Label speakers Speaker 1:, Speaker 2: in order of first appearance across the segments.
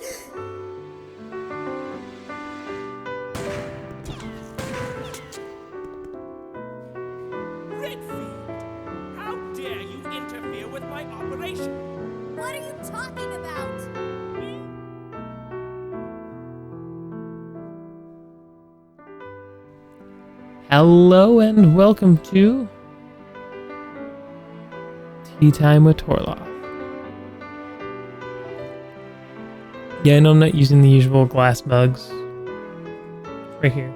Speaker 1: How dare you interfere with my operation?
Speaker 2: What are you talking about?
Speaker 3: Hello and welcome to Tea Time with Torloth. Yeah, I know I'm not using the usual glass mugs. Right here.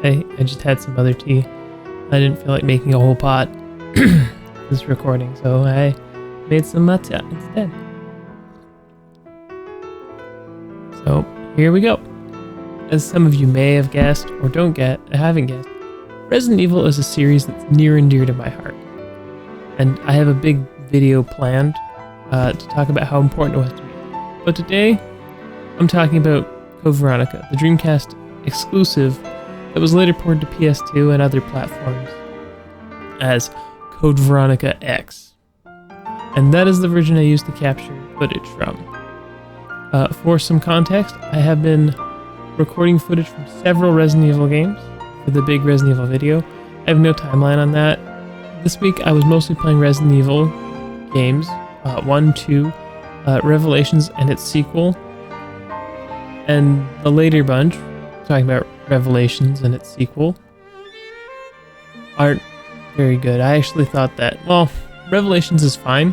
Speaker 3: I just had some other tea. I didn't feel like making a whole pot this recording, so I made some matcha instead. So here we go. As some of you may have guessed or haven't guessed, Resident Evil is a series that's near and dear to my heart. And I have a big video planned to talk about how important it was to me. But today, I'm talking about Code Veronica, the Dreamcast exclusive that was later ported to PS2 and other platforms as Code Veronica X. And that is the version I used to capture footage from. For some context, I have been recording footage from several Resident Evil games for the big Resident Evil video. I have no timeline on that. This week I was mostly playing Resident Evil games, 1, 2, Revelations and its sequel, and the later bunch, talking about Revelations and its sequel, aren't very good. I actually thought that, well, Revelations is fine,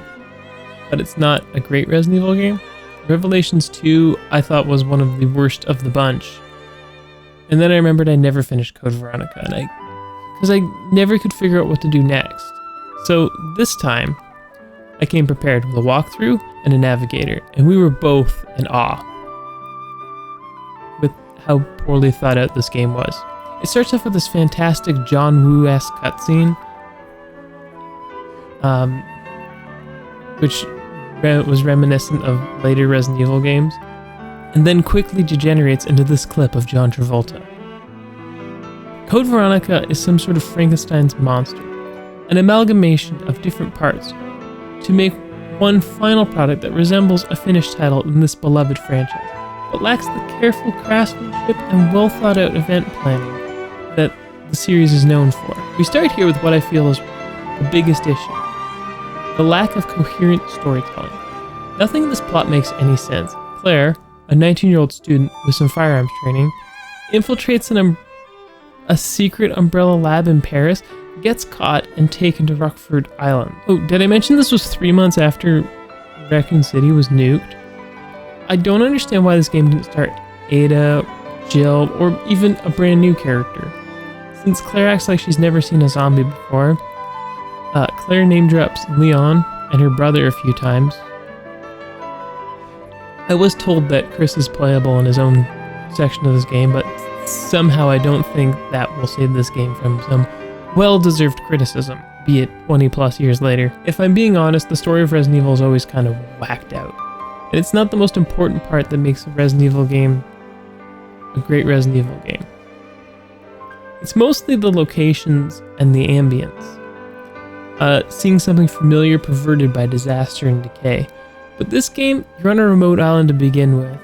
Speaker 3: but it's not a great Resident Evil game. Revelations 2 I thought was one of the worst of the bunch. And then I remembered I never finished Code Veronica, because I never could figure out what to do next. So this time, I came prepared with a walkthrough and a navigator, and we were both in awe with how poorly thought out this game was. It starts off with this fantastic John Woo-esque cutscene, which was reminiscent of later Resident Evil games, and then quickly degenerates into this clip of John Travolta. Code Veronica is some sort of Frankenstein's monster, an amalgamation of different parts to make one final product that resembles a finished title in this beloved franchise, but lacks the careful craftsmanship and well thought out event planning that the series is known for. We start here with what I feel is the biggest issue: the lack of coherent storytelling. Nothing in this plot makes any sense. Claire, a 19-year-old student with some firearms training, infiltrates a secret Umbrella lab in Paris, gets caught and taken to Rockford Island. Oh, did I mention this was 3 months after Raccoon City was nuked? I don't understand why this game didn't start Ada, Jill, or even a brand new character. Since Claire acts like she's never seen a zombie before, Claire name drops Leon and her brother a few times. I was told that Chris is playable in his own section of this game, but somehow I don't think that will save this game from some well-deserved criticism, be it 20 plus years later. If I'm being honest, the story of Resident Evil is always kind of whacked out. And it's not the most important part that makes a Resident Evil game a great Resident Evil game. It's mostly the locations and the ambience. Seeing something familiar perverted by disaster and decay. But this game, you're on a remote island to begin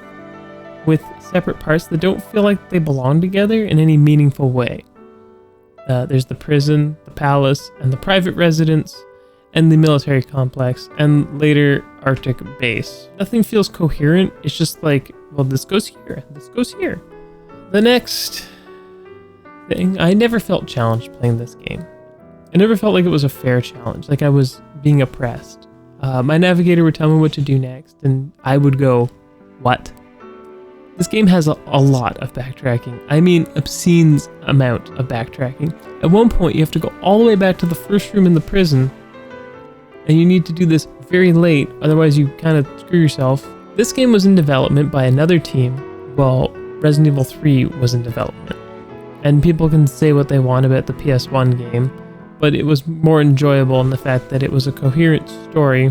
Speaker 3: with separate parts that don't feel like they belong together in any meaningful way. There's the prison, the palace, and the private residence, and the military complex, and later Arctic base. Nothing feels coherent. It's just like, well, this goes here, this goes here. The next thing, I never felt challenged playing this game. I never felt like it was a fair challenge, like I was being oppressed. My navigator would tell me what to do next, and I would go, what? This game has a lot of backtracking. I mean, obscene amount of backtracking. At one point, you have to go all the way back to the first room in the prison, and you need to do this very late, otherwise you kind of screw yourself. This game was in development by another team, while Resident Evil 3 was in development. And people can say what they want about the PS1 game, but it was more enjoyable in the fact that it was a coherent story,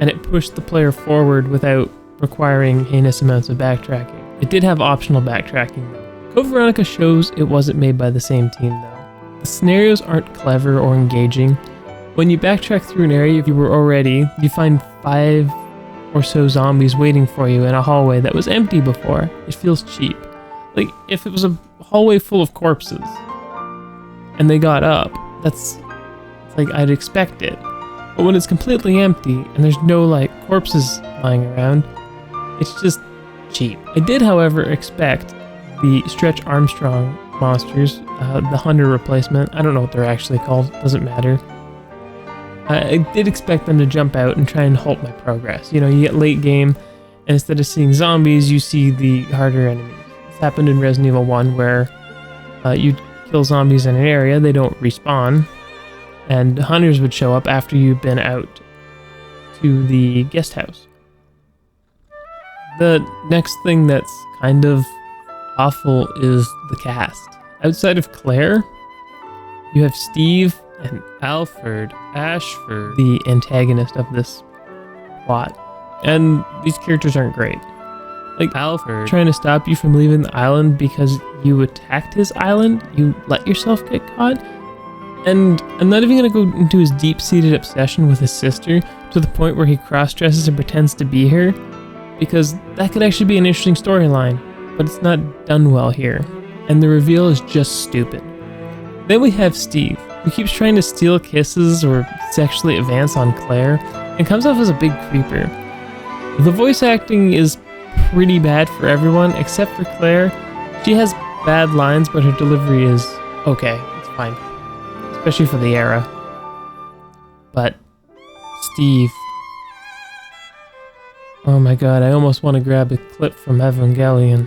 Speaker 3: and it pushed the player forward without requiring heinous amounts of backtracking. It did have optional backtracking though. Code Veronica shows it wasn't made by the same team though. The scenarios aren't clever or engaging. When you backtrack through an area you find 5 or so zombies waiting for you in a hallway that was empty before. It feels cheap. Like, if it was a hallway full of corpses and they got up, it's like I'd expect it. But when it's completely empty and there's no, like, corpses lying around, it's just cheap. I did, however, expect the Stretch Armstrong monsters, the Hunter replacement. I don't know what they're actually called, doesn't matter. I did expect them to jump out and try and halt my progress. You know, you get late game, and instead of seeing zombies, you see the harder enemies. This happened in Resident Evil 1, where you'd kill zombies in an area, they don't respawn, and hunters would show up after you've been out to the guest house. The next thing that's kind of awful is the cast. Outside of Claire, you have Steve and Alfred Ashford, the antagonist of this plot. And these characters aren't great. Like Alfred trying to stop you from leaving the island because you attacked his island, you let yourself get caught. And I'm not even going to go into his deep-seated obsession with his sister to the point where he cross-dresses and pretends to be her, because that could actually be an interesting storyline, but it's not done well here, and the reveal is just stupid. Then we have Steve, who keeps trying to steal kisses or sexually advance on Claire, and comes off as a big creeper. The voice acting is pretty bad for everyone, except for Claire. She has bad lines, but her delivery is okay, it's fine. Especially for the era. But Steve. Oh my god, I almost want to grab a clip from Evangelion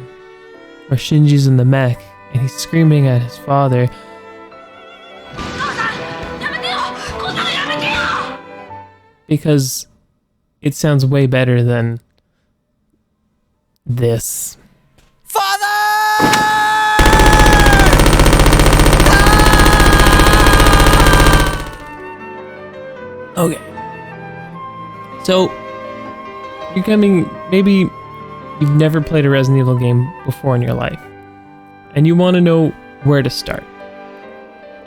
Speaker 3: where Shinji's in the mech and he's screaming at his father. Because it sounds way better than this. Okay. So, maybe you've never played a Resident Evil game before in your life, and you want to know where to start.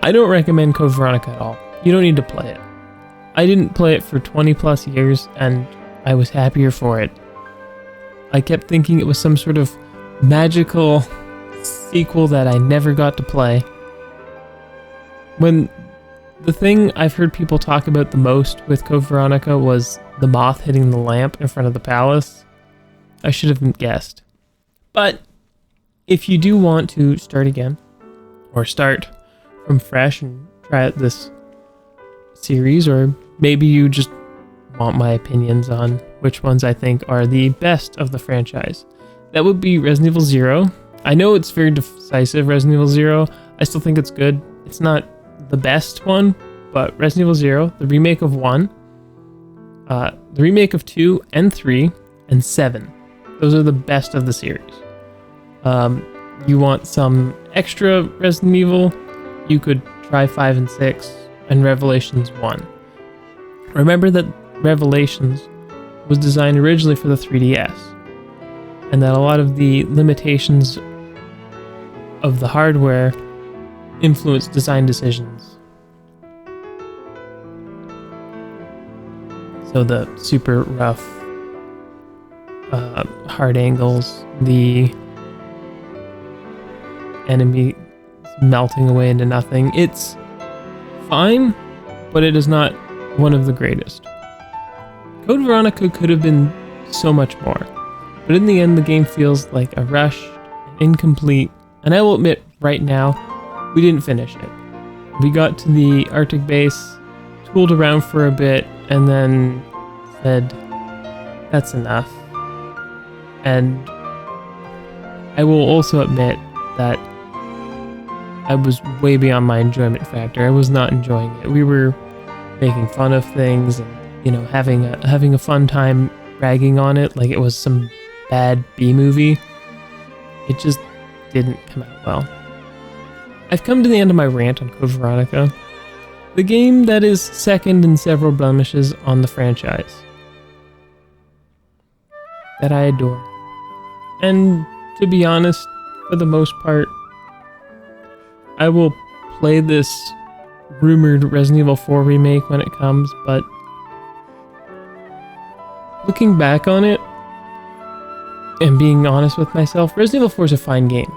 Speaker 3: I don't recommend Code Veronica at all. You don't need to play it. I didn't play it for 20 plus years, and I was happier for it. I kept thinking it was some sort of magical sequel that I never got to play. When the thing I've heard people talk about the most with Code Veronica was the moth hitting the lamp in front of the palace. I should have guessed. But if you do want to start again, or start from fresh and try out this series, or maybe you just want my opinions on which ones I think are the best of the franchise, that would be Resident Evil 0. I know it's very decisive, Resident Evil 0. I still think it's good. It's not the best one, but Resident Evil 0, the remake of 1, the remake of 2 and 3, and 7. Those are the best of the series. You want some extra Resident Evil, you could try 5 and 6, and Revelations 1. Remember that Revelations was designed originally for the 3DS, and that a lot of the limitations of the hardware influence design decisions. So the super rough, hard angles, the enemy melting away into nothing. It's fine, but it is not one of the greatest. Code Veronica could have been so much more, but in the end the game feels like a rushed and incomplete, and I will admit right now, we didn't finish it. We got to the Arctic base, tooled around for a bit, and then said, that's enough. And I will also admit that I was way beyond my enjoyment factor. I was not enjoying it. We were making fun of things and, having a fun time ragging on it like it was some bad B-movie. It just didn't come out well. I've come to the end of my rant on Code Veronica, the game that is second in several blemishes on the franchise, that I adore. And to be honest, for the most part, I will play this rumored Resident Evil 4 remake when it comes, but Looking back on it, and being honest with myself, Resident Evil 4 is a fine game.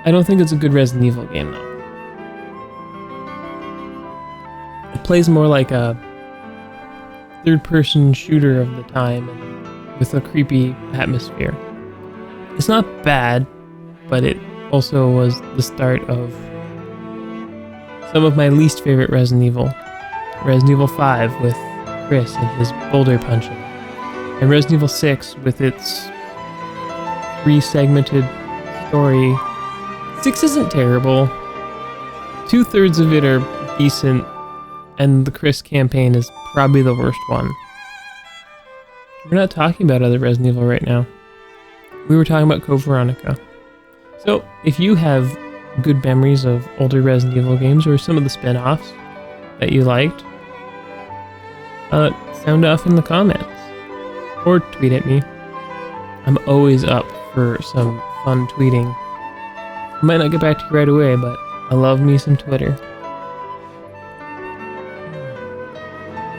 Speaker 3: I don't think it's a good Resident Evil game, though. It plays more like a third-person shooter of the time, and with a creepy atmosphere. It's not bad, but it also was the start of some of my least favorite Resident Evil. Resident Evil 5 with Chris and his boulder punching, and Resident Evil 6 with its 3-segmented story. 6 isn't terrible. 2/3 of it are decent, and the Chris campaign is probably the worst one. We're not talking about other Resident Evil right now. We were talking about Code Veronica. So, if you have good memories of older Resident Evil games or some of the spin-offs that you liked, sound off in the comments. Or tweet at me. I'm always up for some fun tweeting. I might not get back to you right away, but I love me some Twitter.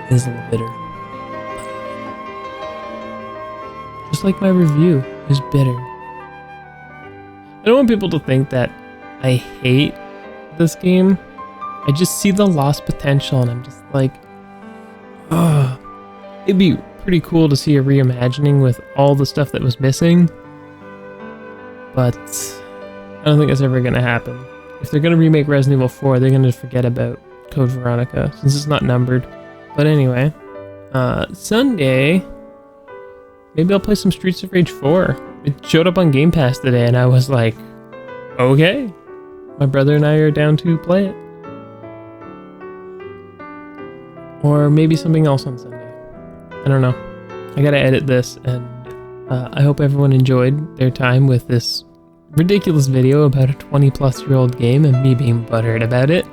Speaker 3: It is a little bitter. Just like my review is bitter. I don't want people to think that I hate this game. I just see the lost potential and I'm just like, oh, it'd be pretty cool to see a reimagining with all the stuff that was missing. But I don't think that's ever going to happen. If they're going to remake Resident Evil 4, they're going to forget about Code Veronica since it's not numbered. But anyway, Sunday, maybe I'll play some Streets of Rage 4. It showed up on Game Pass today and I was like, okay. My brother and I are down to play it. Or maybe something else on Sunday. I don't know. I gotta edit this, and I hope everyone enjoyed their time with this ridiculous video about a 20-plus-year-old game and me being butthurt about it.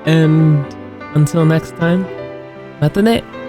Speaker 3: And until next time, matane!